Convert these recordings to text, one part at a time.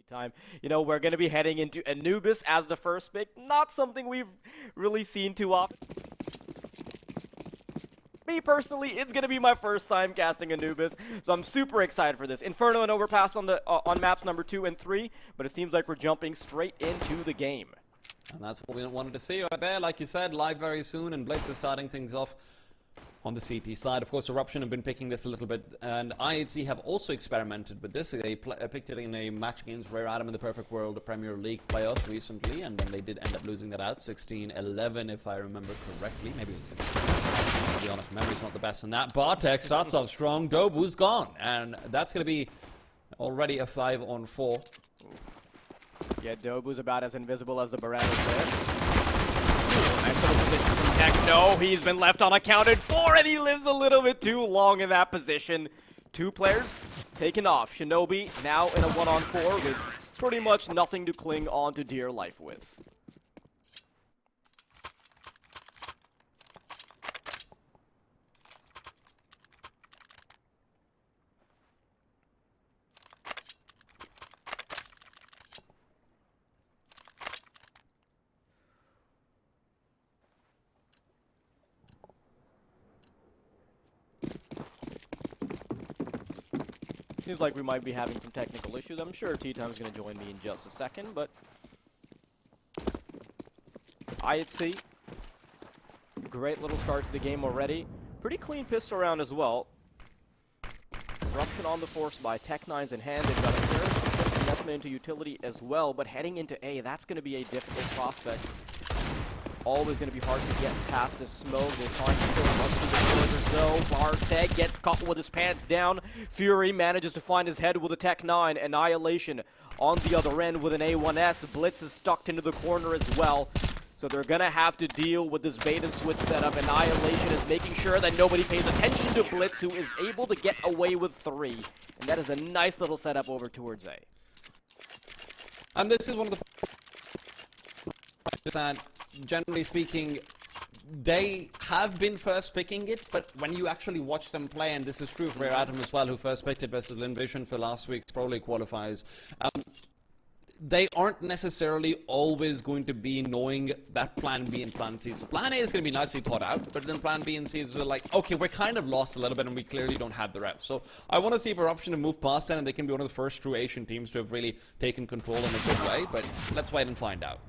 Time. You know, we're going to be heading into Anubis as the first pick. Not something we've really seen too often. Me personally, it's going to be my first time casting Anubis, so I'm super excited for this. Inferno and Overpass on the on maps number 2 and 3, but it seems like we're jumping straight into the game. And that's what we wanted to see right there. Like you said, live very soon, and Blitz is starting things off on the CT side. Of course, Eruption have been picking this a little bit, and IHC have also experimented with this. They picked it in a match against Rare Atom in the Perfect World Premier League playoffs recently, and then they did end up losing that out, 16-11 if I remember correctly. Maybe it was 16. To be honest, memory's not the best in that. Bartek starts off strong. Dobu's gone, and that's going to be already a 5-on-4. Yeah, Dobu's about as invisible as the Berettas there. Nice little position from Tech. No, he's been left unaccounted for, and he lives a little bit too long in that position. Two players taken off. Shinobi now in a 1-on-4 with pretty much nothing to cling on to dear life with. Seems like we might be having some technical issues. I'm sure T-Time's going to join me in just a second, but IHC, great little start to the game already. Pretty clean pistol round as well. Eruption on the force by Tech9's in hand. They've got a fair investment into utility as well, but heading into A, that's going to be a difficult prospect. Always going to be hard to get past his smoke. They're trying to kill most of the borders though. Bartek gets caught with his pants down. Fury manages to find his head with a Tech9. Annihilation on the other end with an A1S. Blitz is stuck into the corner as well. So they're going to have to deal with this bait and switch setup. Annihilation is making sure that nobody pays attention to Blitz, who is able to get away with 3. And that is a nice little setup over towards A. And this is one of the that, generally speaking, they have been first picking it, but when you actually watch them play, and this is true for Rare Atom as well, who first picked it versus Vision for last week's Pro League qualifiers, they aren't necessarily always going to be knowing that plan B and plan C. So plan A is going to be nicely thought out, but then plan B and C is like, okay, we're kind of lost a little bit and we clearly don't have the reps. So I want to see if Eruption have moved past that and they can be one of the first true Asian teams to have really taken control in a good way, but let's wait and find out.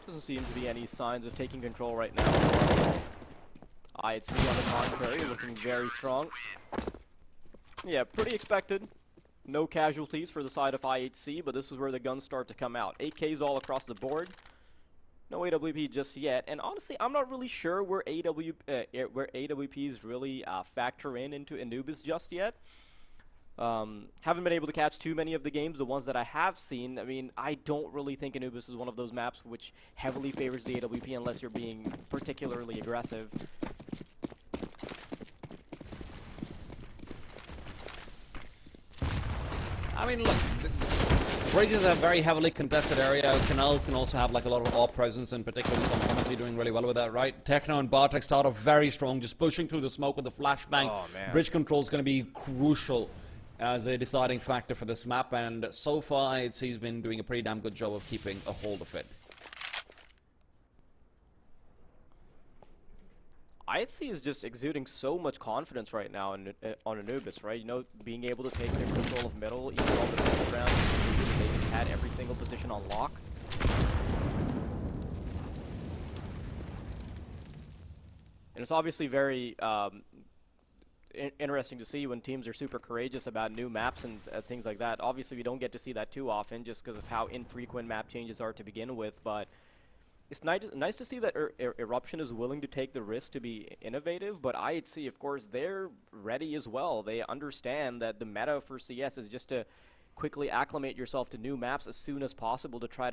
Doesn't seem to be any signs of taking control right now. IHC on the contrary, looking very strong. Yeah, pretty expected. No casualties for the side of IHC, but this is where the guns start to come out. AKs all across the board. No AWP just yet, and honestly, I'm not really sure where AWPs really factor into Anubis just yet. Haven't been able to catch too many of the games. The ones that I have seen, I mean, I don't really think Anubis is one of those maps which heavily favors the AWP unless you're being particularly aggressive. I mean, look, bridges are a very heavily contested area. Canals can also have like a lot of AWP presence, in particular. So honestly doing really well with that, right? Techno and Bartek start off very strong, just pushing through the smoke with a flashbang. Oh, man. Bridge control is going to be crucial as a deciding factor for this map, and so far he's been doing a pretty damn good job of keeping a hold of it. IHC is just exuding so much confidence right now on Anubis, right? You know, being able to take their control of middle, even on the first round, you can see that they just had every single position on lock. And it's obviously very interesting to see when teams are super courageous about new maps and things like that. Obviously, we don't get to see that too often just because of how infrequent map changes are to begin with, but it's nice to see that Eruption is willing to take the risk to be innovative, but IHC, of course, they're ready as well. They understand that the meta for CS is just to quickly acclimate yourself to new maps as soon as possible to try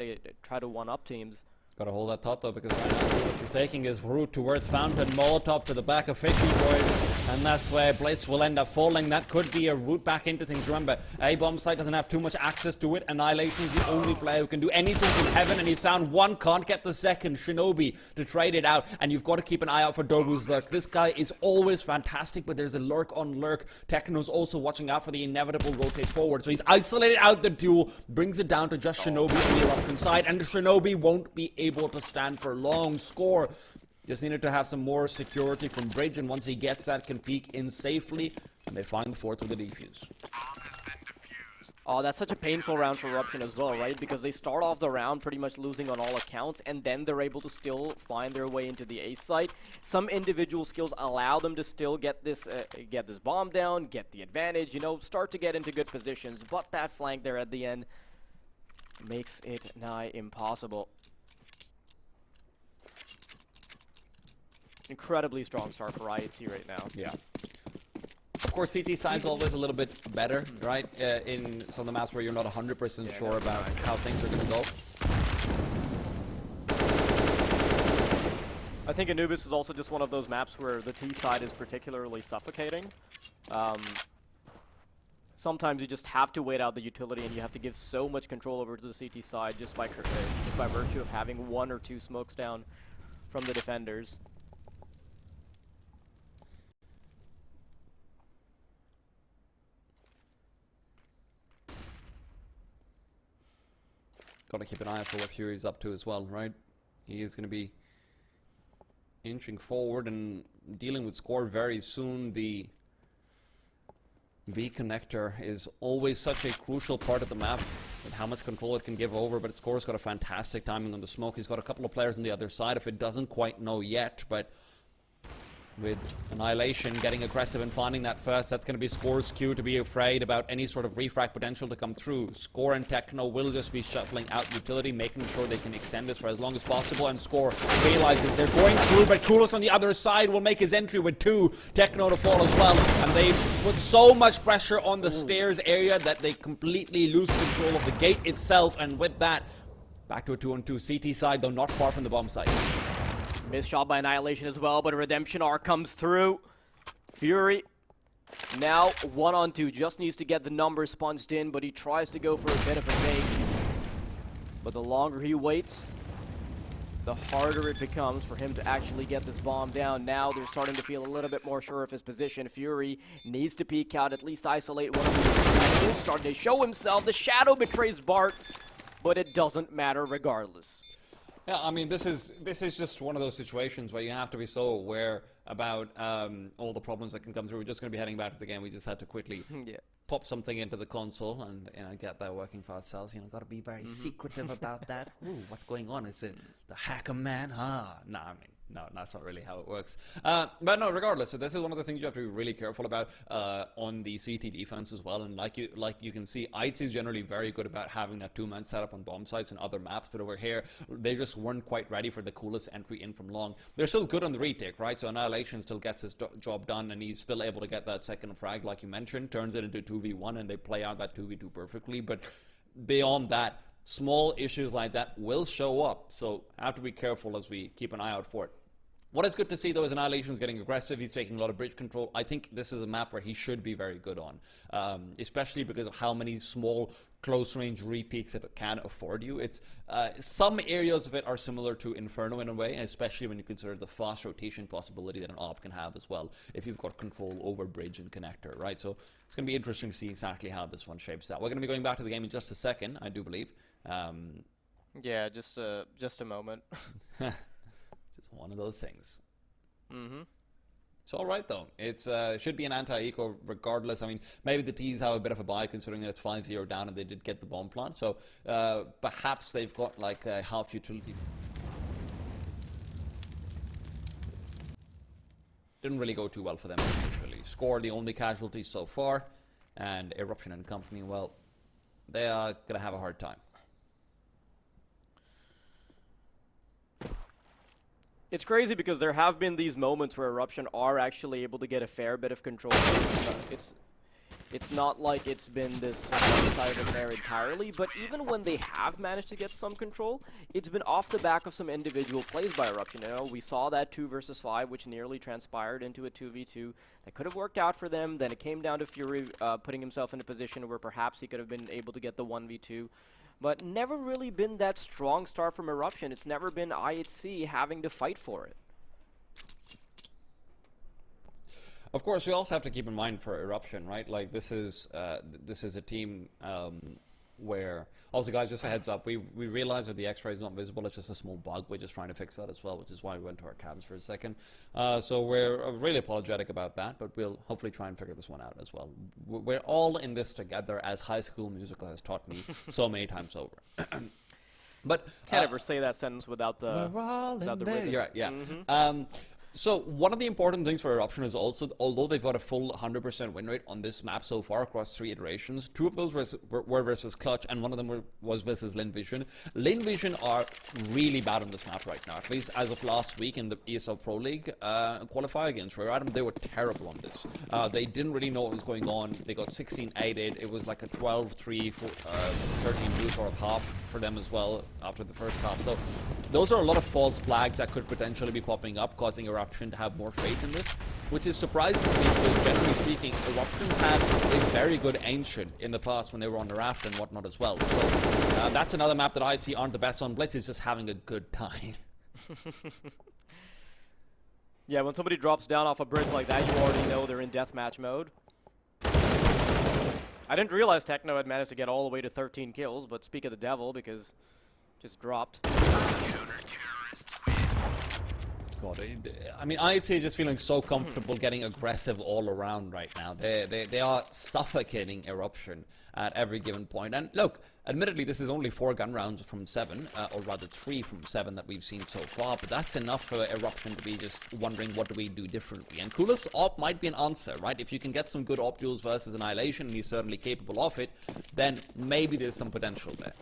to one-up teams. Gotta hold that thought though, because right now Blitz is taking his route towards Fountain, Molotov to the back of Fishy Boys, and that's where Blitz will end up falling. That could be a route back into things. Remember, A-Bomb site doesn't have too much access to it. Annihilation's the only player who can do anything in heaven, and he's found one, can't get the second, Shinobi, to trade it out, and you've got to keep an eye out for Dobu's lurk. This guy is always fantastic, but there's a lurk on lurk. Techno's also watching out for the inevitable rotate forward, so he's isolated out the duel, brings it down to just Shinobi on the Eruption side, and Shinobi won't be able to stand for long. Score just needed to have some more security from Bridge, and once he gets that, can peek in safely, and they find the fourth with the defuse. Oh, that's such a painful round for Eruption as well, right? Because they start off the round pretty much losing on all accounts, and then they're able to still find their way into the A site. Some individual skills allow them to still get this bomb down, get the advantage, you know, start to get into good positions, but that flank there at the end makes it nigh impossible. Incredibly strong start for IHC right now. Yeah. Of course, CT side's always a little bit better, right? In some of the maps where you're not 100% sure about how things are going to go. I think Anubis is also just one of those maps where the T side is particularly suffocating. Sometimes you just have to wait out the utility, and you have to give so much control over to the CT side just by virtue of having one or two smokes down from the defenders. Gotta keep an eye out for what Fury's up to as well, right? He is going to be inching forward and dealing with Score very soon. The B connector is always such a crucial part of the map with how much control it can give over, but Score's got a fantastic timing on the smoke. He's got a couple of players on the other side if it doesn't quite know yet, but with Annihilation getting aggressive and finding that first, that's going to be Score's cue to be afraid about any sort of refract potential to come through. Score and Techno will just be shuffling out utility, making sure they can extend this for as long as possible, and Score realizes they're going through, but Kulos on the other side will make his entry with two. Techno to fall as well, and they put so much pressure on the stairs area that they completely lose control of the gate itself, and with that, back to a 2-on-2. CT side, though not far from the bomb site. Missed shot by Annihilation as well, but a Redemption arc comes through. Fury, now 1-on-2, just needs to get the numbers punched in, but he tries to go for a bit of a fake. But the longer he waits, the harder it becomes for him to actually get this bomb down. Now they're starting to feel a little bit more sure of his position. Fury needs to peek out, at least isolate one of these. He's starting to show himself. The shadow betrays Bart, but it doesn't matter regardless. Yeah, I mean, this is just one of those situations where you have to be so aware about all the problems that can come through. We're just going to be heading back to the game. We just had to quickly pop something into the console and get that working for ourselves. Got to be very secretive about that. Ooh, what's going on? Is it the hacker man? No, I mean, no, that's not really how it works. But no, regardless, so this is one of the things you have to be really careful about on the CT defense as well. And like you can see, IHC is generally very good about having that two-man setup on bomb sites and other maps. But over here, they just weren't quite ready for the coolest entry in from long. They're still good on the retake, right? So Annihilation still gets his job done, and he's still able to get that second frag, like you mentioned, turns it into 2v1, and they play out that 2v2 perfectly. But beyond that, small issues like that will show up. So have to be careful as we keep an eye out for it. What is good to see, though, is Annihilation's getting aggressive. He's taking a lot of bridge control. I think this is a map where he should be very good on, especially because of how many small, close-range repeats it can afford you. It's some areas of it are similar to Inferno in a way, especially when you consider the fast rotation possibility that an AWP can have as well, if you've got control over bridge and connector, right? So it's going to be interesting to see exactly how this one shapes out. We're going to be going back to the game in just a second, I do believe. Yeah, just a moment. It's one of those things. It's all right, though. It's should be an anti-eco regardless. I mean, maybe the T's have a bit of a buy considering that it's 5-0 down and they did get the bomb plant. So perhaps they've got like a half utility. Didn't really go too well for them initially. Score the only casualty so far, and Eruption and company, well, they are going to have a hard time. It's crazy because there have been these moments where Eruption are actually able to get a fair bit of control. It's not like it's been this one-sided affair entirely, but even when they have managed to get some control, it's been off the back of some individual plays by Eruption. You know, we saw that 2 versus 5, which nearly transpired into a 2v2. That could have worked out for them. Then it came down to Fury putting himself in a position where perhaps he could have been able to get the 1v2. But never really been that strong start from Eruption. It's never been IHC having to fight for it. Of course, we also have to keep in mind for Eruption, right? Like this is a team where also, guys, just a heads up, we realize that the X-ray is not visible. It's just a small bug. We're just trying to fix that as well, which is why we went to our cabs for a second. So we're really apologetic about that, but we'll hopefully try and figure this one out as well. We're all in this together, as High School Musical has taught me so many times over. But can't ever say that sentence without the rhythm. You're right, yeah. So one of the important things for Eruption is also, although they've got a full 100% win rate on this map so far across 3 iterations, 2 of those were versus Clutch, and one of them was versus Linvision. Linvision are really bad on this map right now, at least as of last week in the ESL Pro League qualifier against Rare Adam. They were terrible on this. They didn't really know what was going on. They got 16-8. It was like a 12-3, 13-2 sort of half for them as well after the first half. So those are a lot of false flags that could potentially be popping up, causing Eruption to have more faith in this, which is surprising to me because generally speaking, Eruption's had a very good ancient in the past when they were on the raft and whatnot as well. So that's another map that I'd see aren't the best on. Blitz is just having a good time. Yeah, when somebody drops down off a bridge like that, you already know they're in deathmatch mode. I didn't realize Techno had managed to get all the way to 13 kills, but speak of the devil, because just dropped. God, I mean, I'd say just feeling so comfortable getting aggressive all around right now. They are suffocating Eruption at every given point. And look, admittedly, this is only 4 gun rounds from 7, or rather 3 from 7 that we've seen so far, but that's enough for Eruption to be just wondering what do we do differently. And Coolest Op might be an answer, right? If you can get some good Op duels versus Annihilation, and he's certainly capable of it, then maybe there's some potential there.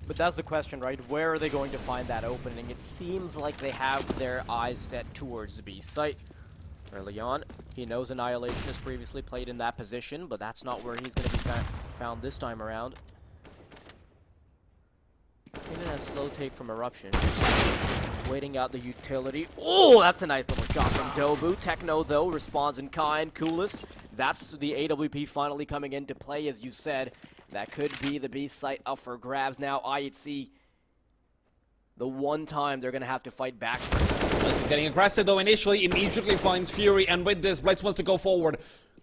But that's the question, right? Where are they going to find that opening? It seems like they have their eyes set towards the B site early on. He knows Annihilation has previously played in that position, but that's not where he's going to be found this time around. Even a slow take from Eruption. Waiting out the utility. Oh, that's a nice little shot from Dobu. Techno, though, responds in kind. Coolest. That's the AWP finally coming into play, as you said. That could be the B site up for grabs now. IHC, the one time they're going to have to fight back. Blitz is getting aggressive, though, initially. Immediately finds Fury, and with this, Blitz wants to go forward.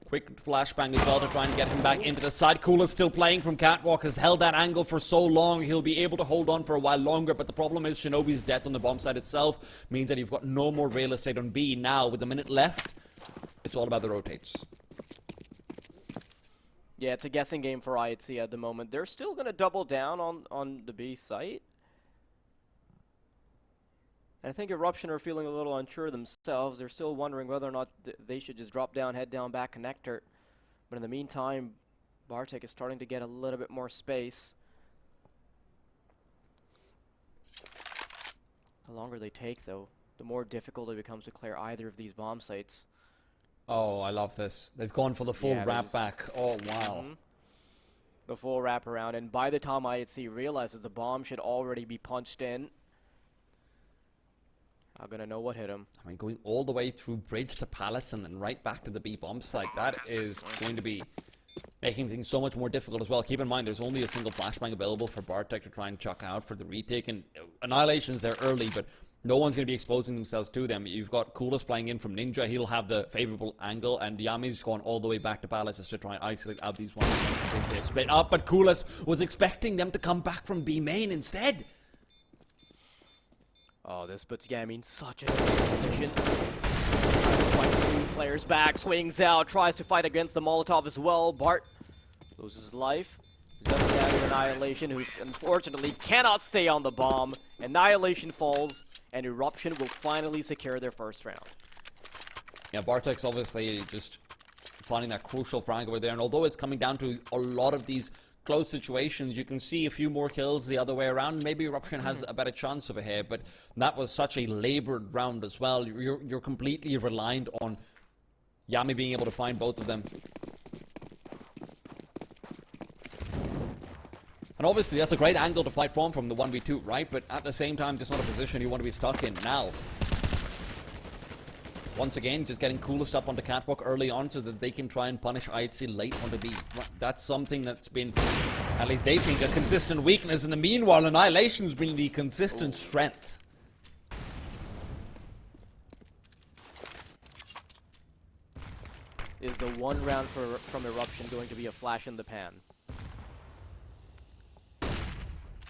Quick flashbang as well to try and get him back into the side. Coolest still playing from Catwalk, has held that angle for so long. He'll be able to hold on for a while longer, but the problem is Shinobi's death on the bomb site itself means that you've got no more real estate on B. Now, with a minute left, it's all about the rotates. Yeah, it's a guessing game for IHC at the moment. They're still going to double down on the B site. And I think Eruption are feeling a little unsure themselves. They're still wondering whether or not they should just drop down, head down, back connector. But in the meantime, Bartek is starting to get a little bit more space. The longer they take, though, the more difficult it becomes to clear either of these bomb sites. Oh, I love this. They've gone for the full wrap back. Oh, wow. The full wrap around, and by the time IHC realizes the bomb should already be punched in, I'm gonna know what hit him. I mean, going all the way through bridge to Palace and then right back to the B bomb site, that is going to be making things so much more difficult as well. Keep in mind, there's only a single flashbang available for Bartek to try and chuck out for the retake, and Annihilation's there early, but no one's going to be exposing themselves to them. You've got Coolest playing in from Ninja. He'll have the favorable angle, and Yami's gone all the way back to Palace just to try and isolate out these ones. They split up, but Coolest was expecting them to come back from B main instead. Oh, this puts Yami in such a position. Trying to fight 2 players back, swings out, tries to fight against the Molotov as well. Bart loses life. Doesn't have Annihilation, who unfortunately cannot stay on the bomb. Annihilation falls, and Eruption will finally secure their first round. Yeah, Bartek's obviously just finding that crucial frag over there, and although it's coming down to a lot of these close situations, you can see a few more kills the other way around. Maybe Eruption has a better chance over here, but that was such a labored round as well. You're completely reliant on Yami being able to find both of them. And obviously, that's a great angle to fight from the 1v2, right? But at the same time, just not a position you want to be stuck in now. Once again, just getting Coolest up onto Catwalk early on so that they can try and punish IHC late onto B. That's something that's been, at least they think, a consistent weakness. In the meanwhile, Annihilation's been the consistent strength. Is the one round from Eruption going to be a flash in the pan?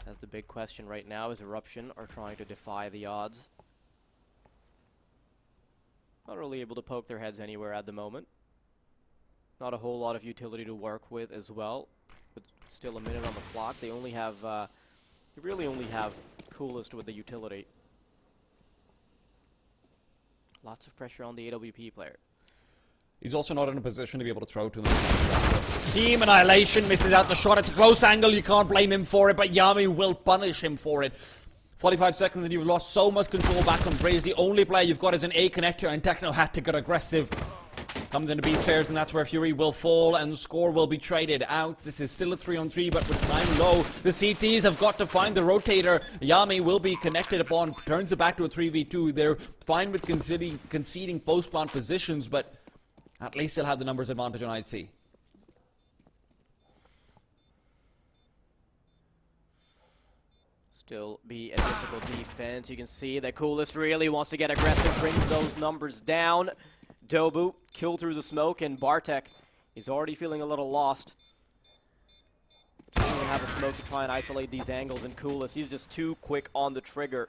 That's the big question right now, is Eruption are trying to defy the odds. Not really able to poke their heads anywhere at the moment. Not a whole lot of utility to work with as well. But still a minute on the clock. They only have, they really only have Coolest with the utility. Lots of pressure on the AWP player. He's also not in a position to be able to throw to him. Team Annihilation misses out the shot. It's a close angle. You can't blame him for it, but Yami will punish him for it. 45 seconds and you've lost so much control back on Braze. The only player you've got is an A connector, and Techno had to get aggressive. Comes into B stairs, and that's where Fury will fall, and Score will be traded out. This is still a 3-on-3, but with time low, the CTs have got to find the rotator. Yami will be connected upon, turns it back to a 3v2. They're fine with conceding post-plant positions, but at least they'll have the numbers advantage on IHC. Still be a difficult defense. You can see that Coolest really wants to get aggressive, bring those numbers down. Dobu killed through the smoke, and Bartek is already feeling a little lost. Doesn't even have a smoke to try and isolate these angles, and Coolest, he's just too quick on the trigger.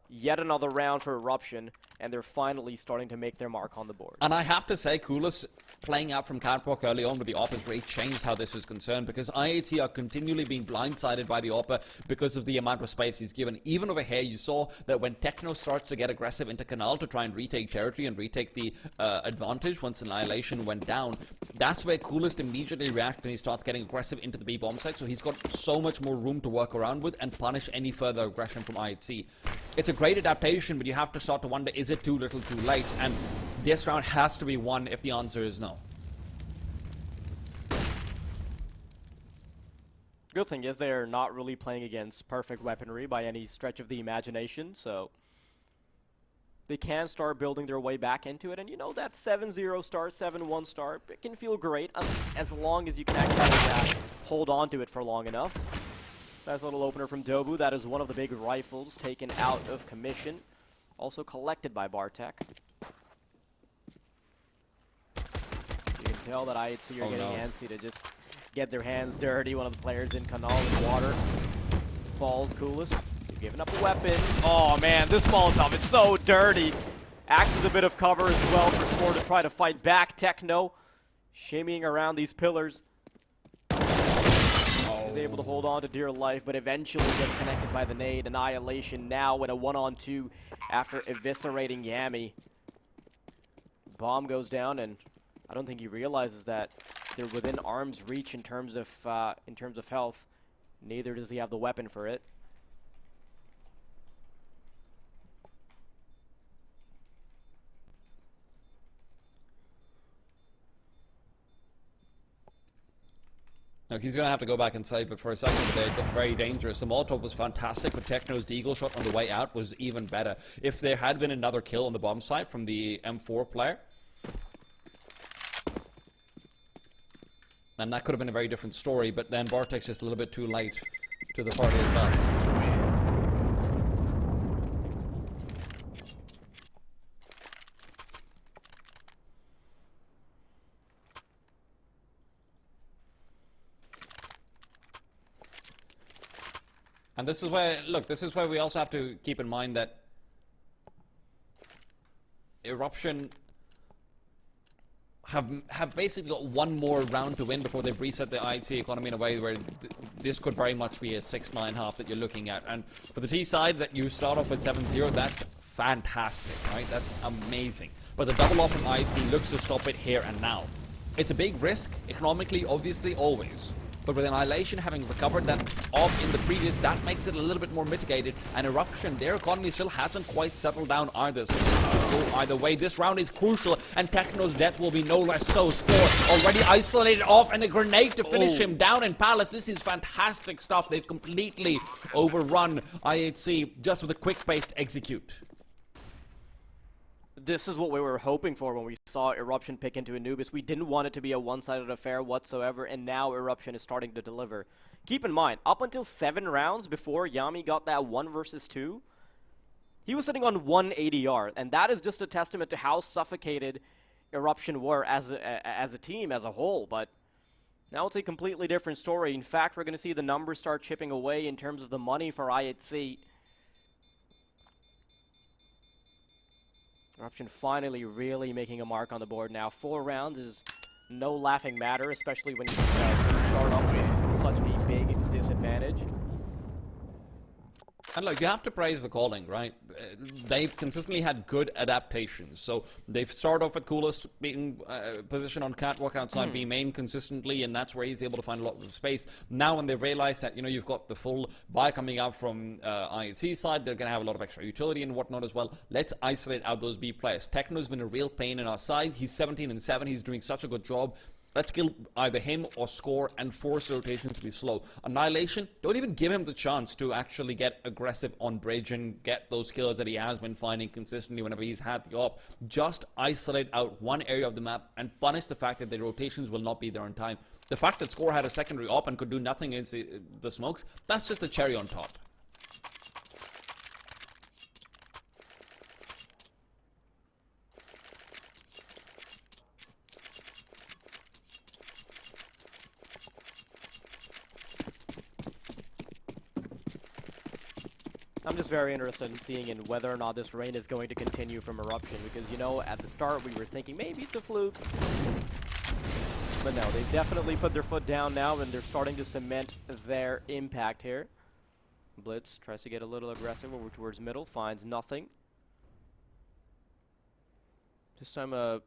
Yet another round for Eruption, and they're finally starting to make their mark on the board. And I have to say, Coolest playing out from Catwalk early on with the AWP's rate changed how this is concerned, because IHC are continually being blindsided by the AWP because of the amount of space he's given. Even over here, you saw that when Techno starts to get aggressive into Canal to try and retake territory and retake the advantage once Annihilation went down, that's where Coolest immediately reacts and he starts getting aggressive into the B bomb site, so he's got so much more room to work around with and punish any further aggression from IHC. It's a great adaptation, but you have to start to wonder, is it too little too late? And this round has to be won if the answer is no. Good thing is they're not really playing against perfect weaponry by any stretch of the imagination, so they can start building their way back into it. And you know, that 7-0 start, 7-1 start, it can feel great as long as you can actually hold on to it for long enough. Nice little opener from Dobu. That is one of the big rifles taken out of commission. Also collected by Bartek. You can tell that IHC are getting antsy to just get their hands dirty. One of the players in Canal in water. Falls Coolest. They've given up a weapon. Oh man, this Molotov is so dirty. Acts as a bit of cover as well for Score to try to fight back. Techno shimmying around these pillars. Is able to hold on to dear life, but eventually gets connected by the nade. Annihilation now in a 1-on-2 after eviscerating Yami. Bomb goes down, and I don't think he realizes that they're within arm's reach in terms of health. Neither does he have the weapon for it. Now, he's going to have to go back inside, but for a second today, it got very dangerous. The Molotov was fantastic, but Techno's deagle shot on the way out was even better. If there had been another kill on the bomb site from the M4 player, then that could have been a very different story, but then Bartek's just a little bit too late to the party as well. And this is where, look, this is where we also have to keep in mind that Eruption have basically got one more round to win before they've reset the IHC economy in a way where this could very much be a 6-9 half that you're looking at. And for the T side, that you start off with 7-0, that's fantastic, right? That's amazing. But the double off from IHC looks to stop it here and now. It's a big risk, economically, obviously, always. but with Annihilation having recovered that off in the previous, that makes it a little bit more mitigated. And Eruption, their economy still hasn't quite settled down either, so this could go either way. This round is crucial, and Techno's death will be no less so. Score already isolated off, and a grenade to finish him down in Palace. This is fantastic stuff. They've completely overrun IHC just with a quick-paced execute. This is what we were hoping for when we saw Eruption pick into Anubis. We didn't want it to be a one-sided affair whatsoever, and now Eruption is starting to deliver. Keep in mind, up until 7 rounds before Yami got that 1 versus 2, he was sitting on 1 ADR, and that is just a testament to how suffocated Eruption were as a team, as a whole. But now it's a completely different story. In fact, we're going to see the numbers start chipping away in terms of the money for IHC. Eruption finally really making a mark on the board now. 4 rounds is no laughing matter, especially when you start off with such a big disadvantage. And look, you have to praise the calling, right? They've consistently had good adaptations. So they've started off with Coolest being positioned on catwalk outside B main consistently, and that's where he's able to find a lot of space. Now when they've realized that, you know, you've got the full buy coming out from IHC side, they're going to have a lot of extra utility and whatnot as well. Let's isolate out those B players. Techno's been a real pain in our side. He's 17-7. He's doing such a good job. Let's kill either him or Score and force the rotation to be slow. Annihilation, don't even give him the chance to actually get aggressive on bridge and get those kills that he has been finding consistently whenever he's had the op. Just isolate out one area of the map and punish the fact that the rotations will not be there on time. The fact that Score had a secondary op and could do nothing against the smokes, that's just the cherry on top. I'm just very interested in seeing in whether or not this rain is going to continue from Eruption, because, you know, at the start we were thinking maybe it's a fluke. But no, they've definitely put their foot down now, and they're starting to cement their impact here. Blitz tries to get a little aggressive over towards middle, finds nothing. This time a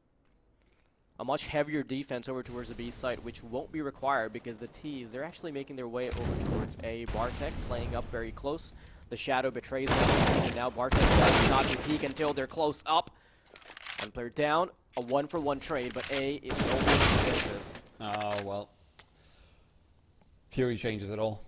much heavier defense over towards the B site, which won't be required because the T's, they're actually making their way over towards A. Bartek playing up very close. The shadow betrays them, and now Bartek does not peek until they're close up. One player down, a 1-for-1 trade, but A is only to get this. Oh, well. Fury changes it all.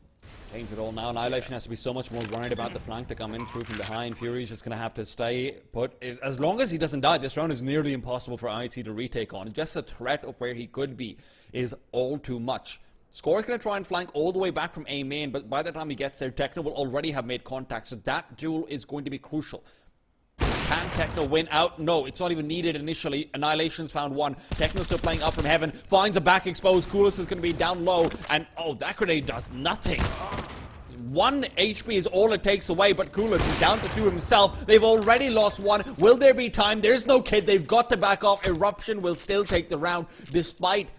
Changes it all now. Annihilation has to be so much more worried about the flank to come in through from behind. Fury's just going to have to stay put. As long as he doesn't die, this round is nearly impossible for IHC to retake on. Just the threat of where he could be is all too much. Score's going to try and flank all the way back from A main, but by the time he gets there, Techno will already have made contact, so that duel is going to be crucial. Can Techno win out? No, it's not even needed initially. Annihilation's found one. Techno's still playing up from heaven, finds a back exposed. Coolest is going to be down low, and oh, that grenade does nothing. 1 HP is all it takes away, but Coolest is down to 2 himself. They've already lost 1. Will there be time? There's no kid. They've got to back off. Eruption will still take the round, despite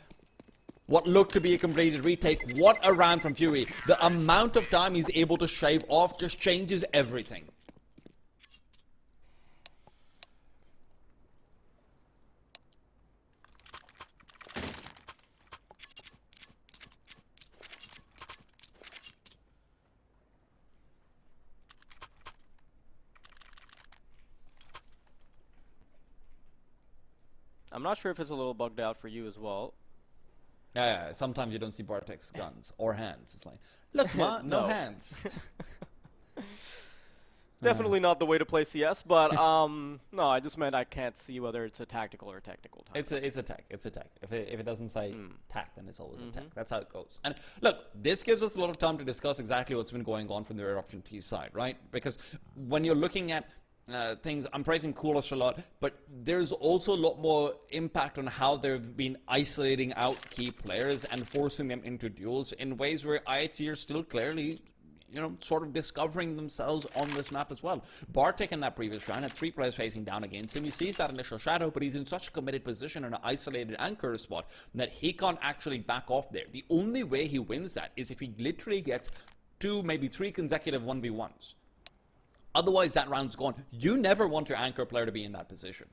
what looked to be a completed retake. What a round from Fury. The amount of time he's able to shave off just changes everything. I'm not sure if it's a little bugged out for you as well. Yeah, sometimes you don't see Bartek's guns or hands. It's like, look, ma, no hands. Definitely not the way to play CS, but no, I just meant I can't see whether it's a tactical or a technical time. It's a tech. It's a tech. If it doesn't say tack, then it's always a tech. That's how it goes. And look, this gives us a lot of time to discuss exactly what's been going on from the Eruption T side, right? Because when you're looking at things, I'm praising Coolest a lot, but there's also a lot more impact on how they've been isolating out key players and forcing them into duels in ways where IHC are still clearly, you know, sort of discovering themselves on this map as well. Bartek in that previous round had 3 players facing down against him. He sees that initial shadow, but he's in such a committed position in an isolated anchor spot that he can't actually back off there. The only way he wins that is if he literally gets 2, maybe 3 consecutive 1v1s. Otherwise, that round's gone. You never want your anchor player to be in that position.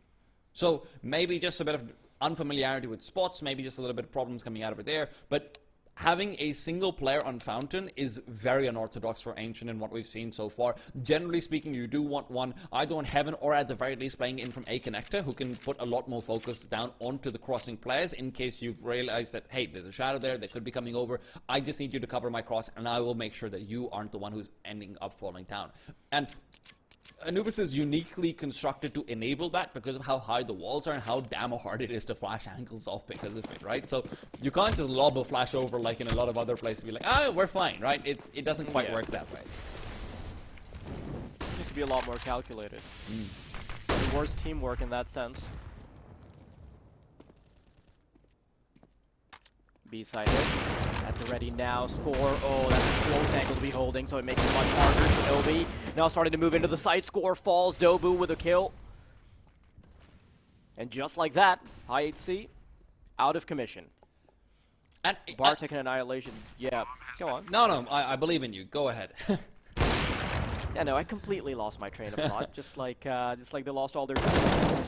So maybe just a bit of unfamiliarity with spots, maybe just a little bit of problems coming out of it there. But having a single player on Fountain is very unorthodox for Ancient in what we've seen so far. Generally speaking, you do want one either on Heaven or at the very least playing in from A connector, who can put a lot more focus down onto the crossing players in case you've realized that, hey, there's a shadow there, they could be coming over. I just need you to cover my cross, and I will make sure that you aren't the one who's ending up falling down. And Anubis is uniquely constructed to enable that because of how high the walls are and how damn hard it is to flash angles off because of it, right? So you can't just lob a flash over like in a lot of other places and be like, oh, we're fine, right? It doesn't quite work that way. It used to be a lot more calculated. Worse teamwork in that sense. B-side hit. At the ready now. Score. Oh, that's a close angle to be holding, so it makes it much harder. Shinobi now starting to move into the site. Score falls. Dobu with a kill. And just like that, IHC out of commission. And Bartek and Annihilation. Yeah, go on. No, I believe in you. Go ahead. Yeah, no, I completely lost my train of thought. just like they lost all their time.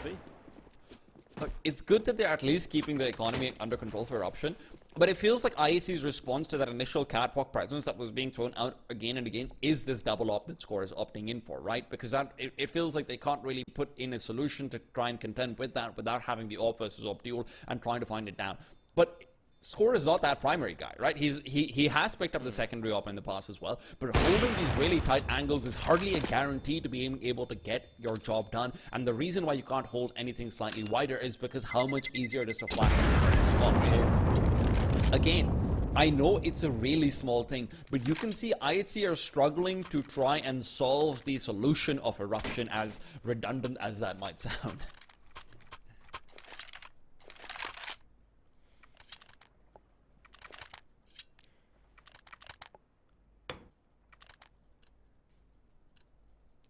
Look, it's good that they're at least keeping the economy under control for Eruption, but it feels like IHC's response to that initial catwalk presence that was being thrown out again and again is this double op that Score is opting in for, right? Because it feels like they can't really put in a solution to try and contend with that without having the op versus op duel and trying to find it down. But Score is not that primary guy, right? He has picked up the secondary op in the past as well, but holding these really tight angles is hardly a guarantee to being able to get your job done. And the reason why you can't hold anything slightly wider is because how much easier it is to flash versus op. So again, I know it's a really small thing, but you can see IHC are struggling to try and solve the solution of Eruption, as redundant as that might sound.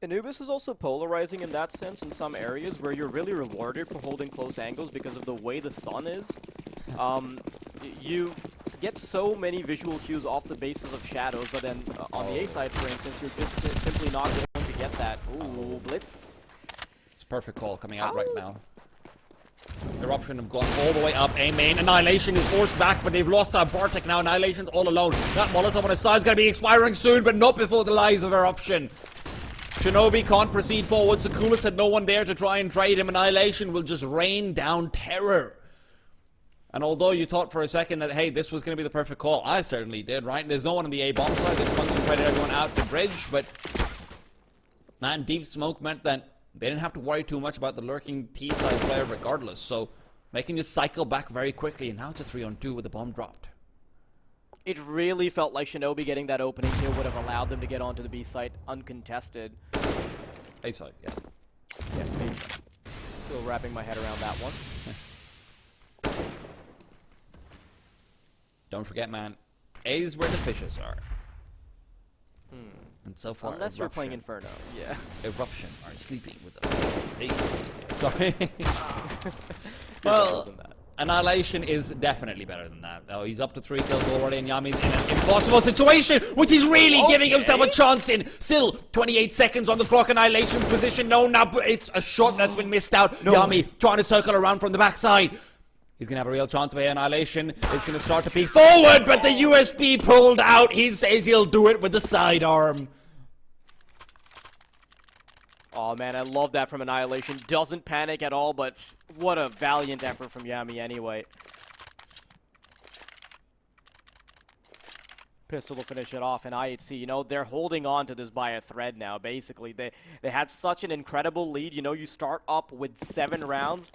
Anubis is also polarizing in that sense in some areas where you're really rewarded for holding close angles because of the way the sun is. You get so many visual cues off the basis of shadows, but then on the A side, for instance, you're just simply not going to get that. Ooh, Blitz. It's a perfect call coming out right now. Eruption have gone all the way up A main. Annihilation is forced back, but they've lost Bartek now. Annihilation's all alone. That Molotov on his side is going to be expiring soon, but not before the lies of Eruption. Shinobi can't proceed forward. Sakulis had no one there to try and trade him. Annihilation will just rain down terror. And although you thought for a second that, hey, this was going to be the perfect call, I certainly did, right? There's no one on the A bomb side. They concentrated everyone out the bridge, but man, deep smoke meant that they didn't have to worry too much about the lurking T side player regardless. So they can just cycle back very quickly, and now it's a 3-on-2 with the bomb dropped. It really felt like Shinobi getting that opening kill would have allowed them to get onto the B site uncontested. A side, yeah. Yes, A side. Still wrapping my head around that one. Don't forget, man, A's where the fishes are. And so far, unless you're playing Inferno, yeah. Eruption are sleeping with us. Sorry. Well, Annihilation is definitely better than that. Oh, he's up to 3 kills already, and Yami's in an impossible situation, which he's really giving himself a chance in. Still, 28 seconds on the clock. Annihilation position. No, now it's a shot that's been missed out. No. Yami trying to circle around from the backside. He's going to have a real chance of Annihilation. Is going to start to peek forward, but the USB pulled out. He says he'll do it with the sidearm. Oh man, I love that from Annihilation. Doesn't panic at all, but what a valiant effort from Yami anyway. Pistol will finish it off, and IHC, you know, they're holding on to this by a thread now, basically. They had such an incredible lead. You know, you start up with 7 rounds,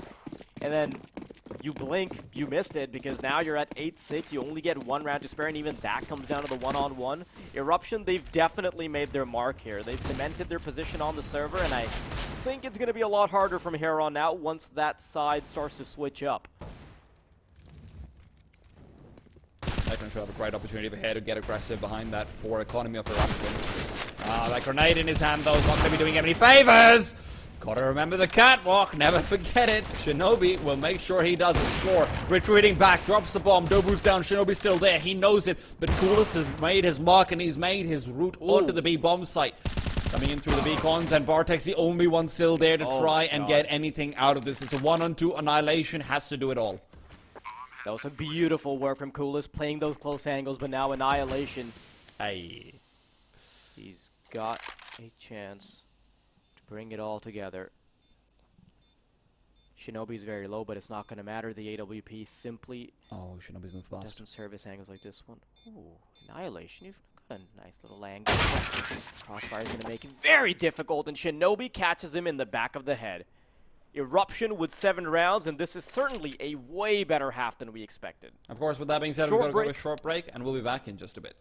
and then you blink, you missed it, because now you're at 8-6. You only get 1 round to spare, and even that comes down to the one-on-one. Eruption, they've definitely made their mark here. They've cemented their position on the server, and I think it's going to be a lot harder from here on out once that side starts to switch up. I can show have a great opportunity ahead to get aggressive behind that poor economy of Eruption. That grenade in his hand, though, is not going to be doing him any favors. Gotta remember the catwalk, never forget it. Shinobi will make sure he doesn't score. Retreating back, drops the bomb. Dobu's down, Shinobi's still there. He knows it, but Coolest has made his mark, and he's made his route onto the B bomb site. Coming in through the beacons, and Bartek's the only one still there to try and get anything out of this. It's a 1-on-2. Annihilation has to do it all. That was some beautiful work from Coolest, playing those close angles, but now Annihilation. Aye. He's got a chance to bring it all together. Shinobi's very low, but it's not going to matter. The AWP simply Oh, Shinobi's moved fast. doesn't service angles like this one. Ooh, Annihilation, you've got a nice little angle. Crossfire is going to make it very difficult, and Shinobi catches him in the back of the head. Eruption with 7 rounds, and this is certainly a way better half than we expected. Of course, with that being said, we've got to go to a short break, and we'll be back in just a bit.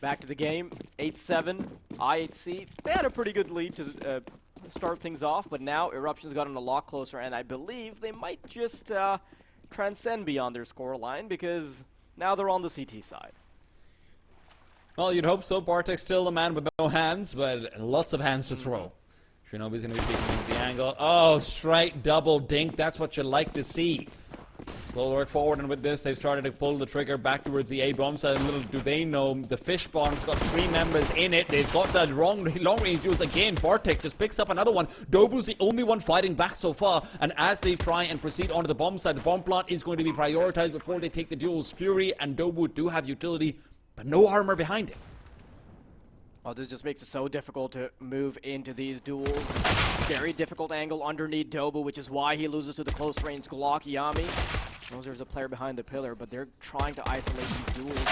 Back to the game, 8-7, IHC. They had a pretty good lead to start things off, but now Eruption's gotten a lot closer, and I believe they might just transcend beyond their scoreline because now they're on the CT side. Well, you'd hope so. Bartek's still the man with no hands, but lots of hands to throw. Shinobi's going to be picking the angle. Oh, straight double dink. That's what you like to see. Slow work forward, and with this, they've started to pull the trigger back towards the A bomb side. And little do they know, the fish bomb's got 3 members in it. They've got that long-range use again. Bartek just picks up another one. Dobu's the only one fighting back so far. And as they try and proceed onto the bomb side, the bomb plant is going to be prioritized before they take the duels. Fury and Dobu do have utility, but no armor behind it. Well, this just makes it so difficult to move into these duels. Very difficult angle underneath Dobu, which is why he loses to the close-range Glock Yami. knows there's a player behind the pillar, but they're trying to isolate these duels.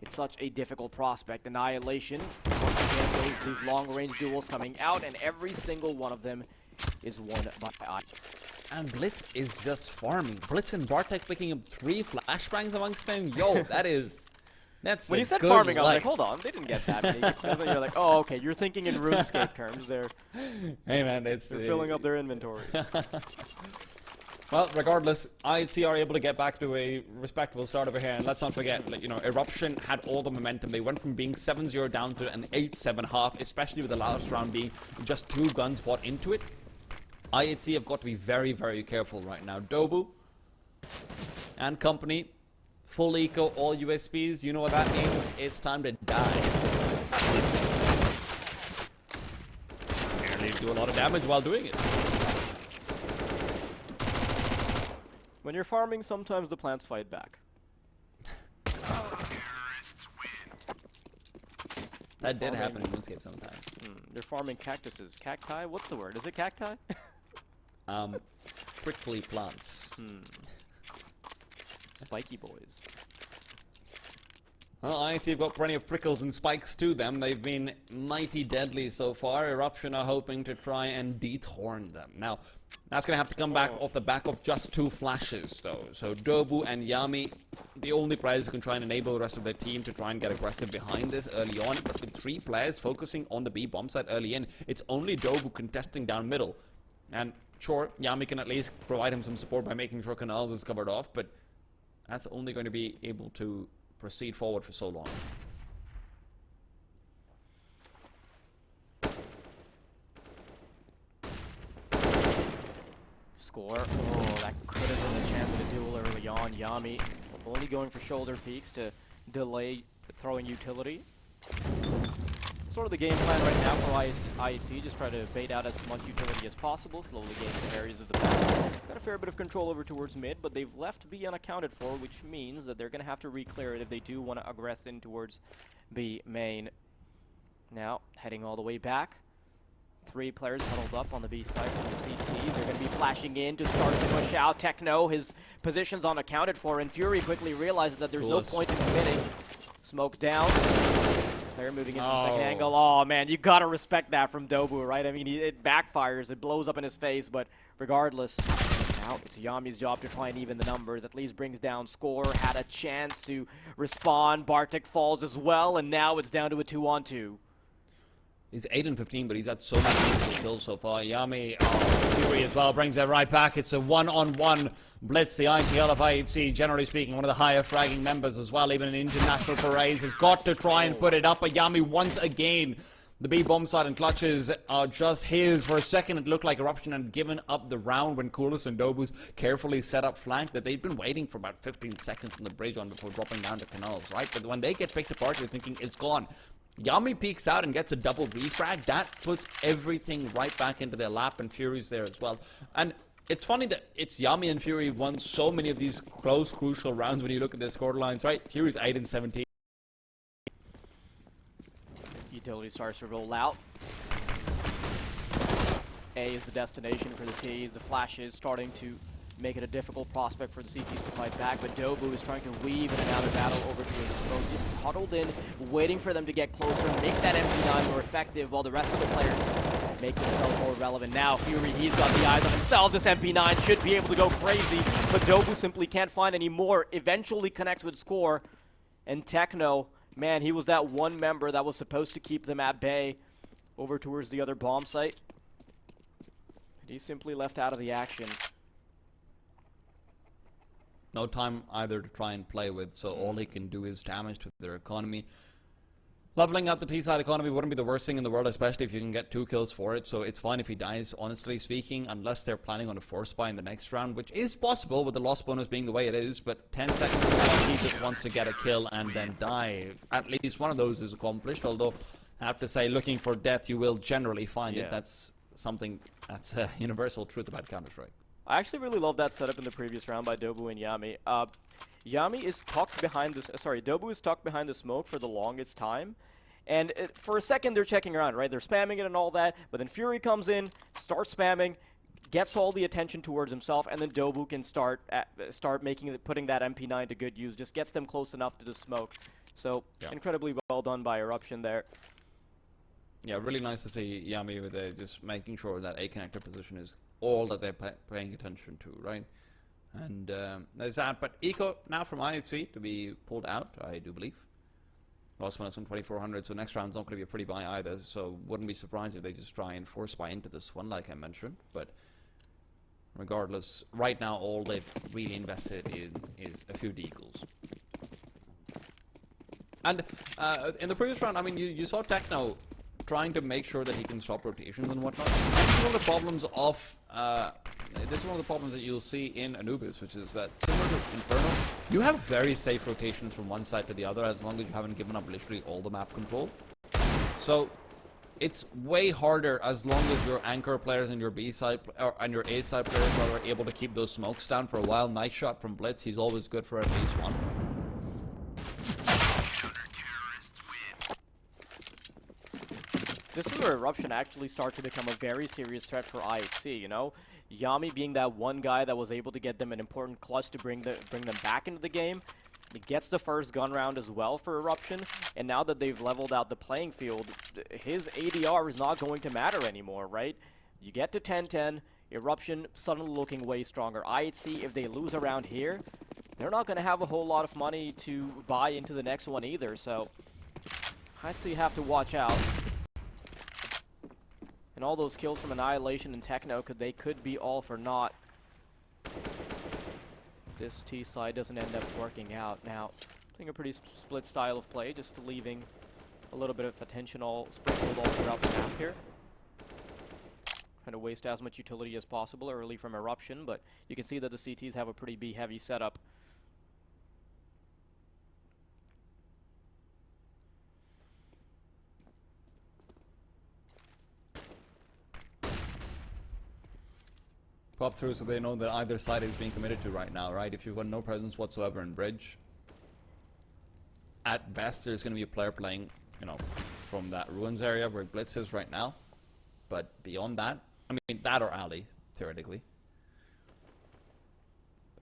It's such a difficult prospect. Annihilation, once again, these long-range duels coming out, and every single one of them is won by I. And Blitz is just farming. Blitz and Bartek picking up 3 flashbangs amongst them. Yo, that's when you said good farming, I was life. like, hold on, they didn't get that many. And then you're like, oh, okay, you're thinking in RuneScape terms. They're Hey man, they're filling up their inventory. Well, regardless, IHC are able to get back to a respectable start over here, and let's not forget, like, you know, Eruption had all the momentum. They went from being 7-0 down to an 8-7 half, especially with the last round being just 2 guns bought into it. IHC have got to be very, very careful right now. Dobu and company, full eco, all USPs. You know what that means? It's time to die. Apparently do a lot of damage while doing it. When you're farming, sometimes the plants fight back. That did happen in RuneScape sometimes. They're farming cactuses. Cacti? What's the word? Is it cacti? Prickly plants. Spiky boys. Well, I see you've got plenty of prickles and spikes to them. They've been mighty deadly so far. Eruption are hoping to try and dethorn them. Now, that's going to have to come back off the back of just 2 flashes, though. So Dobu and Yami, the only players who can try and enable the rest of their team to try and get aggressive behind this early on. But with 3 players focusing on the B bomb site early in, it's only Dobu contesting down middle. And sure, Yami can at least provide him some support by making sure Canals is covered off, but that's only going to be able to proceed forward for so long. Score. Oh, that could have been the chance of a duel early on. Yami only going for shoulder peaks to delay throwing utility. Sort of the game plan right now for IHC, just try to bait out as much utility as possible, slowly gain some areas of the map. Got a fair bit of control over towards mid, but they've left B unaccounted for, which means that they're going to have to re-clear it if they do want to aggress in towards B main. Now, heading all the way back. 3 players huddled up on the B side from the CT. They're going to be flashing in to start to push out. Techno, his position's unaccounted for, and Fury quickly realizes that there's no point in committing. Smoke down. Player moving in from second angle. Oh man, you gotta respect that from Dobu, right? I mean, it backfires, it blows up in his face, but regardless, now it's Yami's job to try and even the numbers. At least brings down score, had a chance to respond. Bartek falls as well, and now it's down to a 2-on-2. He's 8-15, but he's had so many beautiful kills so far. Yami, Fury as well, brings it right back. It's a 1-on-1 blitz. The ITL of IHC, generally speaking, one of the higher fragging members as well, even in international parades, has got to try and put it up. But Yami, once again, the B bomb side and clutches are just his. For a second, it looked like Eruption had given up the round when Coolest and Dobu's carefully set up flank that they'd been waiting for about 15 seconds from the bridge on before dropping down to Canals, right? But when they get picked apart, they're thinking it's gone. Yami peeks out and gets a double refrag. That puts everything right back into their lap, and Fury's there as well. And it's funny that it's Yami and Fury who've won so many of these close, crucial rounds when you look at their score lines, right? Fury's 8-17. Utility starts to roll out. A is the destination for the T's. The flash is starting to make it a difficult prospect for the CTs to fight back, but Dobu is trying to weave in and out of battle over to the smoke, just huddled in, waiting for them to get closer, make that MP9 more effective, while the rest of the players make themselves more relevant. Now, Fury, he's got the eyes on himself. This MP9 should be able to go crazy, but Dobu simply can't find any more. Eventually connects with score, and Techno, man, he was that one member that was supposed to keep them at bay over towards the other bomb site. And he's simply left out of the action. No time either to try and play with, so all he can do is damage to their economy. Leveling out the T-side economy wouldn't be the worst thing in the world, especially if you can get 2 kills for it, so it's fine if he dies, honestly speaking, unless they're planning on a force buy in the next round, which is possible with the loss bonus being the way it is, but 10 seconds he just wants to get a kill and then die. At least one of those is accomplished, although I have to say, looking for death, you will generally find it. That's something that's a universal truth about Counter-Strike. I actually really love that setup in the previous round by Dobu and Yami. Yami is tucked behind this. Dobu is tucked behind the smoke for the longest time, and for a second they're checking around, right? They're spamming it and all that, but then Fury comes in, starts spamming, gets all the attention towards himself, and then Dobu can start putting that MP9 to good use. Just gets them close enough to the smoke. So incredibly well done by Eruption there. Yeah, really nice to see Yami with just making sure that A connector position is all that they're paying attention to, right? And there's that. But Eco now from IHC to be pulled out, I do believe. Lost minus on 2400, so next round's not going to be a pretty buy either. So wouldn't be surprised if they just try and force buy into this one, like I mentioned. But regardless, right now all they've really invested in is a few deagles. And in the previous round, I mean, you saw Techno trying to make sure that he can stop rotations and whatnot. This is one of the problems of this is one of the problems that you'll see in Anubis, which is that similar to Inferno, you have very safe rotations from one side to the other as long as you haven't given up literally all the map control. So it's way harder as long as your anchor players and your B side and your A side players are able to keep those smokes down for a while. Nice shot from Blitz. He's always good for at least one. This is where Eruption actually starts to become a very serious threat for IHC, you know? Yami being that one guy that was able to get them an important clutch to bring them back into the game. He gets the first gun round as well for Eruption, and now that they've leveled out the playing field, his ADR is not going to matter anymore, right? You get to 10-10, Eruption suddenly looking way stronger. IHC, if they lose around here, they're not going to have a whole lot of money to buy into the next one either, so IHC have to watch out. And all those kills from Annihilation and Techno, they could be all for naught. This T side doesn't end up working out. Now, I think a pretty split style of play, just leaving a little bit of attention all sprinkled all throughout the map here. Trying to waste as much utility as possible early from Eruption, but you can see that the CTs have a pretty B-heavy setup. Pop through so they know that either side is being committed to right now, right? If you've got no presence whatsoever in bridge, at best there's going to be a player playing, you know, from that ruins area where Blitz is right now. But beyond that, I mean, that or alley, theoretically.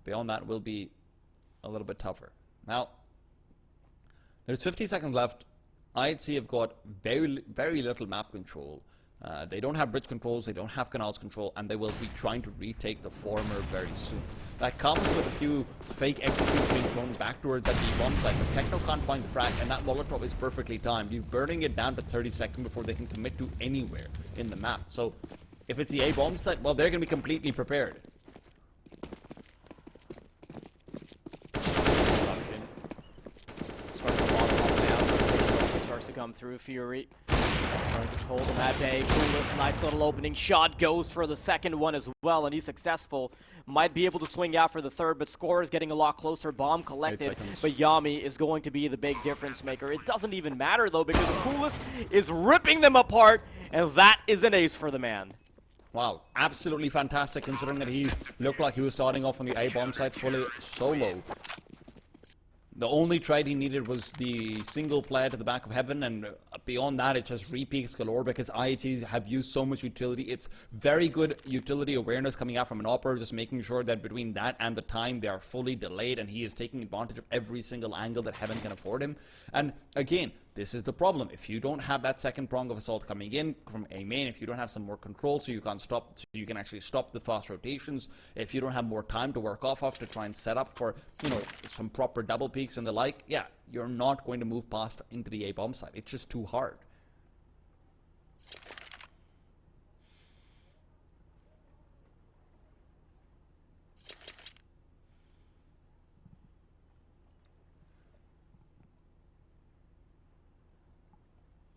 Beyond that will be a little bit tougher. Now, there's 50 seconds left. IHC have got very little map control. They don't have bridge controls, they don't have canals control, and they will be trying to retake the former very soon. That comes with a few fake executes being thrown back towards that B-bomb site, but Techno can't find the frag, and that Molotov is perfectly timed. You're burning it down to 30 seconds before they can commit to anywhere in the map. So, if it's the A-bomb site, well, they're going to be completely prepared. Starts to come through. Fury trying to hold him at bay. Clueless, nice little opening shot, goes for the second one as well, and he's successful. Might be able to swing out for the third, but score is getting a lot closer. Bomb collected, but Yami is going to be the big difference maker. It doesn't even matter though, because Clueless is ripping them apart, and that is an ace for the man. Wow, absolutely fantastic considering that he looked like he was starting off on the A-bomb site fully solo. The only trade he needed was the single player to the back of heaven, and beyond that, it's just repeats galore because IHCs have used so much utility. It's very good utility awareness coming out from an operator, just making sure that between that and the time, they are fully delayed, and he is taking advantage of every single angle that heaven can afford him. And again, this is the problem. If you don't have that second prong of assault coming in from A main, if you don't have some more control so you can stop, so you can actually stop the fast rotations, if you don't have more time to work off of to try and set up for, you know, some proper double peaks and the like, yeah, you're not going to move past into the A-bomb side. It's just too hard.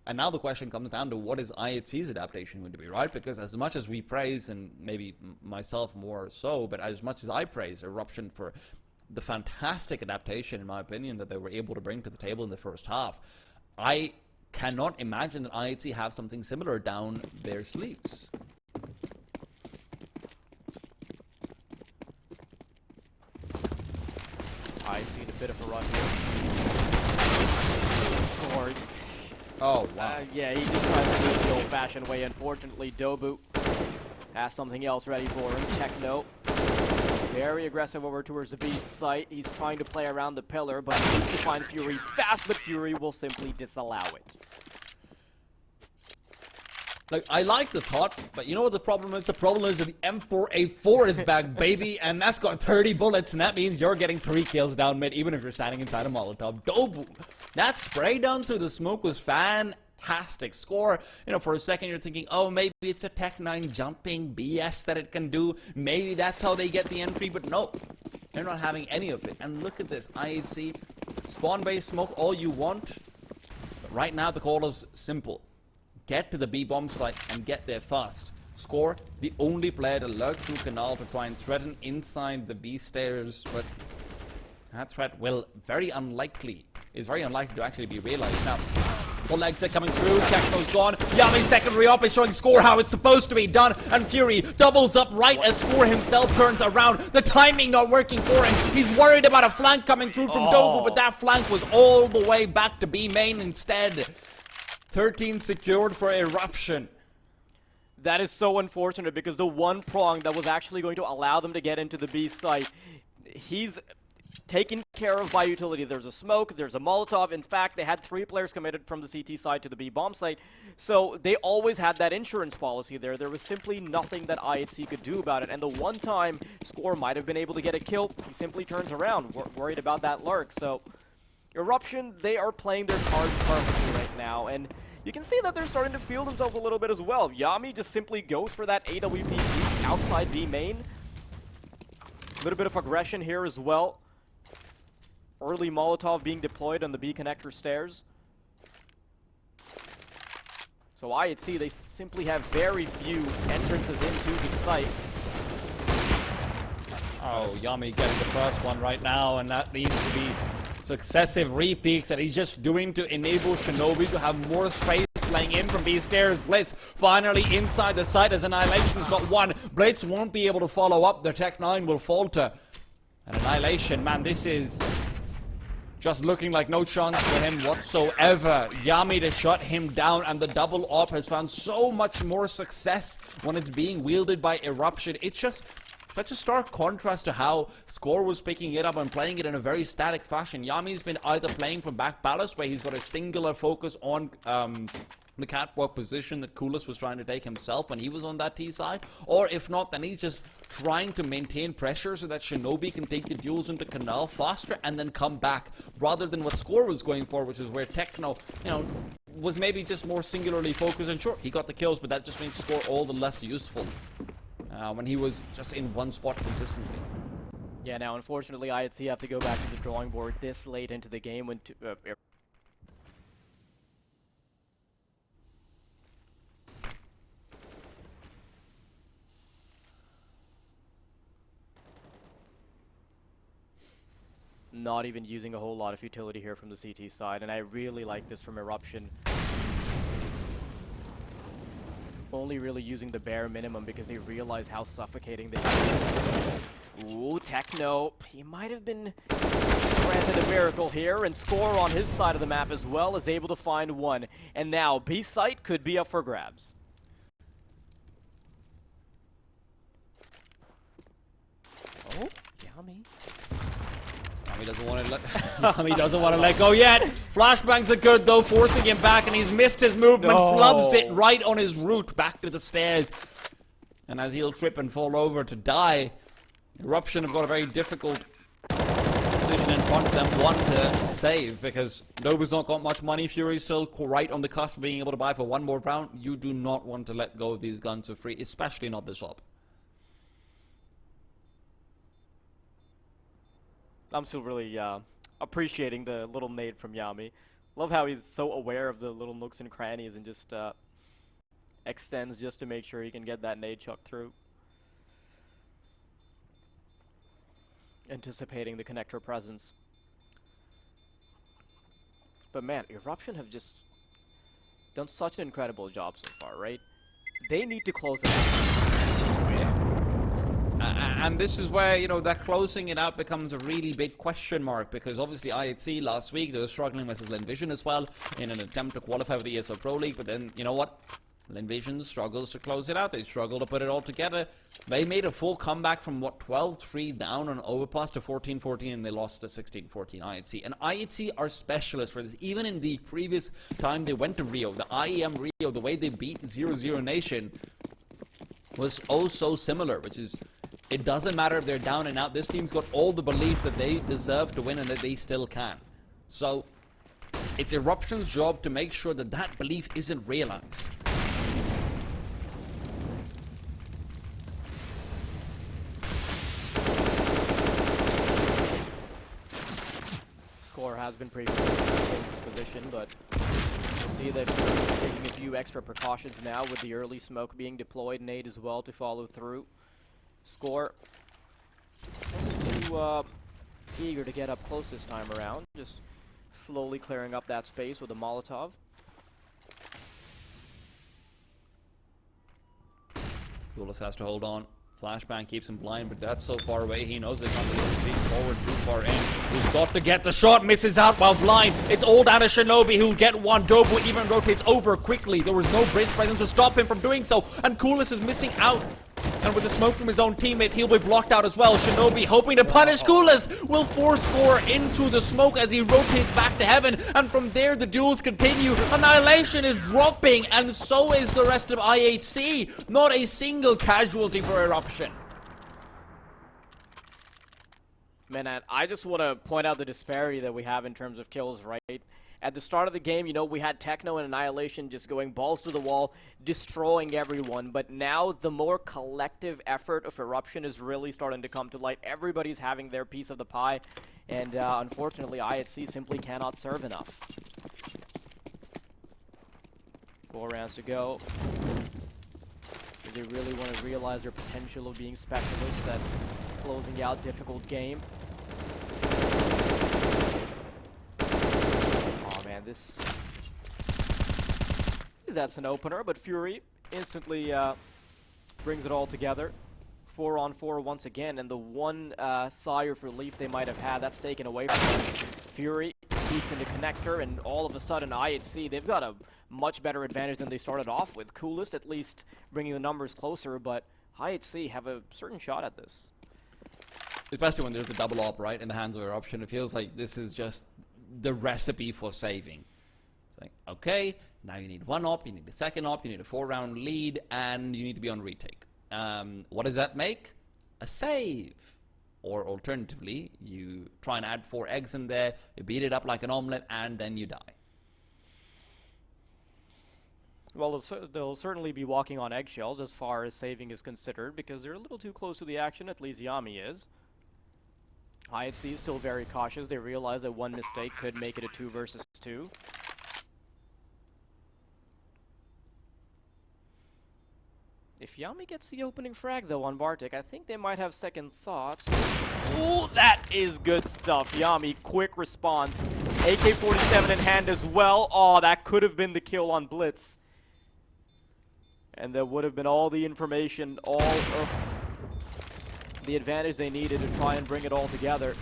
And now the question comes down to what is IHC's adaptation going to be, right? Because as much as we praise, and maybe myself more so, but as much as I praise Eruption for the fantastic adaptation, in my opinion, that they were able to bring to the table in the first half, I cannot imagine that IHC have something similar down their sleeves. IHC in a bit of a run here. Scored. Oh, wow. Yeah, he just tried to do it the old-fashioned way. Unfortunately, Dobu Has something else ready for him. Techno. Very aggressive over towards the B site. He's trying to play around the pillar, but he needs to find Fury fast, but Fury will simply disallow it. Like, I like the thought, but you know what the problem is? The problem is that the M4A4 is back, baby, and that's got 30 bullets, and that means you're getting 3 kills down mid, even if you're standing inside a Molotov. Dobu! That spray down through the smoke was fantastic. Score, you know, for a second you're thinking, oh, maybe it's a Tech-9 jumping BS that it can do. Maybe that's how they get the entry, but no. They're not having any of it. And look at this, IHC, spawn-based smoke all you want, but right now the call is simple. Get to the B bomb site and get there fast. Score, the only player to lurk through Canal to try and threaten inside the B stairs, but that threat is very unlikely to actually be realized. Now, full legs are coming through, Techno's gone, Yami's secondary op is showing Score how it's supposed to be done, and Fury doubles up right as Score himself turns around. The timing not working for him. He's worried about a flank coming through from Dobu, but that flank was all the way back to B main instead. 13 secured for Eruption. That is so unfortunate because the one prong that was actually going to allow them to get into the B site, he's taken care of by utility. There's a smoke, there's a Molotov. In fact, they had 3 players committed from the CT side to the B bomb site, so they always had that insurance policy there. There was simply nothing that IHC could do about it, and the one time Score might have been able to get a kill, he simply turns around, worried about that lurk. So Eruption, they are playing their cards perfectly right now, and you can see that they're starting to feel themselves a little bit as well. Yami just simply goes for that AWP peek outside B main. A little bit of aggression here as well. Early Molotov being deployed on the B connector stairs. So IHC, they simply have very few entrances into the site. Oh, Yami getting the first one right now, and that needs to be successive repeats that he's just doing to enable Shinobi to have more space playing in from B stairs. Blitz finally inside the site as Annihilation's got one. Blitz won't be able to follow up. The Tech-9 will falter. And Annihilation, man, this is just looking like no chance for him whatsoever. Yami to shut him down, and the double op has found so much more success when it's being wielded by Eruption. It's just such a stark contrast to how Score was picking it up and playing it in a very static fashion. Yami's been either playing from back ballast, where he's got a singular focus on the catwalk position that Coolest was trying to take himself when he was on that T side, or if not, then he's just trying to maintain pressure so that Shinobi can take the duels into Canal faster and then come back, rather than what Score was going for, which is where Techno, you know, was maybe just more singularly focused. And sure, he got the kills, but that just made Score all the less useful when he was just in one spot consistently. Yeah, now unfortunately IHC have to go back to the drawing board this late into the game when not even using a whole lot of utility here from the CT side, and I really like this from Eruption. Only really using the bare minimum because they realize how suffocating they are. Ooh, Techno. He might have been granted a miracle here, and Score on his side of the map as well is able to find one. And now B site could be up for grabs. Oh, Yami. Yami doesn't want to let Yami doesn't want to let go yet. Flashbangs are good though, forcing him back, and he's missed his movement. No. Flubs it right on his route back to the stairs. And as he'll trip and fall over to die, Eruption have got a very difficult decision in front of them. One to save, because Nobu's not got much money. Fury's still right on the cusp of being able to buy for one more round. You do not want to let go of these guns for free, especially not this op. I'm still really appreciating the little nade from Yami. Love how he's so aware of the little nooks and crannies and just extends just to make sure he can get that nade chucked through. Anticipating the connector presence. But man, Eruption have just done such an incredible job so far, right? They need to close it out. And this is where, you know, that closing it out becomes a really big question mark, because obviously IHC last week, they were struggling with Vision as well in an attempt to qualify for the ESL Pro League, but then, you know what? Invasion struggles to close it out. They struggle to put it all together. They made a full comeback from, what, 12-3 down on Overpass to 14-14, and they lost to 16-14 IHC. And IHC are specialists for this. Even in the previous time they went to Rio, the IEM Rio, the way they beat 0-0 Nation was oh so similar, which is, it doesn't matter if they're down and out. This team's got all the belief that they deserve to win and that they still can. So, it's Eruption's job to make sure that that belief isn't realized. Score has been pretty good in this position, but you'll see that he's taking a few extra precautions now with the early smoke being deployed, nade as well to follow through. Score wasn't too eager to get up close this time around, just slowly clearing up that space with a Molotov. Kulis has to hold on. Flashbang keeps him blind, but that's so far away. He knows they can't be able to see forward too far in. He's got to get the shot, misses out while blind. It's old Anna Shinobi who'll get one. Dobu even rotates over quickly. There was no bridge presence to stop him from doing so, and Kulis is missing out. And with the smoke from his own teammates, he'll be blocked out as well. Shinobi, hoping to punish Kulis, will force Score into the smoke as he rotates back to heaven. And from there, the duels continue. Annihilation is dropping, and so is the rest of IHC. Not a single casualty for Eruption. Man, I just want to point out the disparity that we have in terms of kills, right? At the start of the game, you know, we had Techno and Annihilation just going balls to the wall, destroying everyone. But now the more collective effort of Eruption is really starting to come to light. Everybody's having their piece of the pie. And unfortunately, IHC simply cannot serve enough. 4 rounds to go. They really want to realize their potential of being specialists at closing out difficult game. This that's an opener, but Fury instantly brings it all together. 4-on-4 once again, and the one sigh of relief they might have had, that's taken away from them. Fury peeks into connector, and all of a sudden IHC, they've got a much better advantage than they started off with. Coolest at least bringing the numbers closer, but IHC have a certain shot at this. Especially when there's a double op, right, in the hands of Eruption. It feels like this is just the recipe for saving. It's like, okay, now you need 1 op, you need a 2nd op, you need a 4-round lead, and you need to be on retake. What does that make? A save. Or alternatively, you try and add 4 eggs in there, you beat it up like an omelet, and then you die. Well, they'll certainly be walking on eggshells as far as saving is considered, because they're a little too close to the action, at least Yami is. IHC is still very cautious. They realize that one mistake could make it a 2 versus 2. If Yami gets the opening frag, though, on Bartik, I think they might have second thoughts. Ooh, that is good stuff. Yami, quick response. AK-47 in hand as well. Oh, that could have been the kill on Blitz. And that would have been all the information, all of the advantage they needed to try and bring it all together.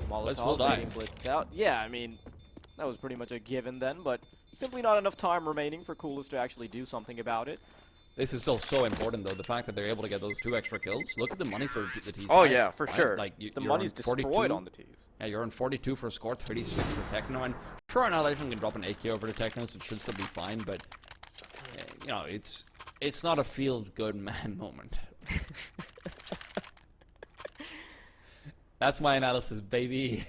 Molotov leading Blitz out. Yeah, I mean, that was pretty much a given then, but simply not enough time remaining for Coolest to actually do something about it. This is still so important, though, the fact that they're able to get those 2 extra kills. Look at the money for the T's. Oh, yeah, for sure. Like, the money's destroyed on the T's. Yeah, you're on 42 for Score, 36 for Techno, and sure, Annihilation can drop an AK over to Techno, so it should still be fine, but, you know, it's not a feels-good man moment. That's my analysis, baby.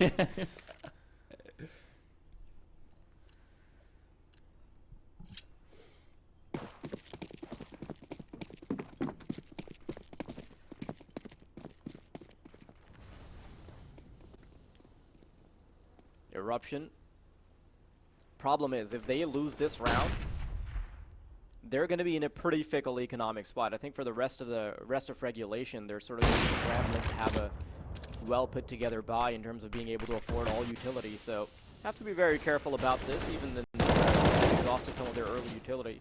Eruption. Problem is, if they lose this round, they're going to be in a pretty fickle economic spot. I think for the rest of regulation, they're sort of going to be scrambling to have a well put together buy in terms of being able to afford all utility. So have to be very careful about this, even then they've exhausted some of their early utility.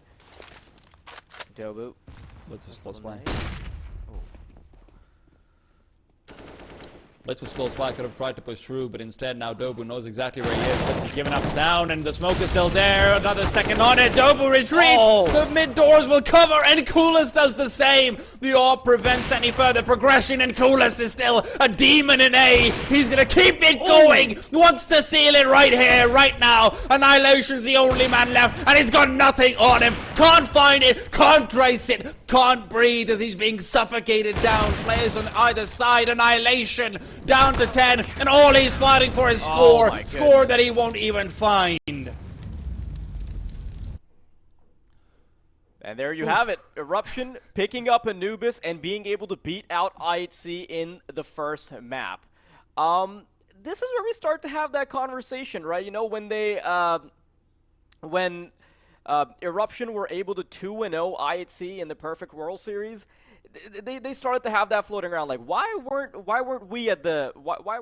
Dobu. What's his close play? Blitz was close by, could have tried to push through, but instead now Dobu knows exactly where he is. Blitz is giving up sound, and the smoke is still there. Another second on it. Dobu retreats. Oh. The mid doors will cover, and Coolest does the same. The AWP prevents any further progression, and Coolest is still a demon in A. He's gonna keep it going. Wants to seal it right here, right now. Annihilation's the only man left, and he's got nothing on him. Can't find it, can't trace it, can't breathe as he's being suffocated down. Players on either side. Annihilation down to 10, and all he's fighting for is score. my Score that he won't even find. And there you have it. Eruption picking up Anubis and being able to beat out IHC in the first map. This is where we start to have that conversation, right? You know, when they, Eruption were able to 2-0 IHC in the Perfect World Series, they started to have that floating around, like, why weren't we at the, why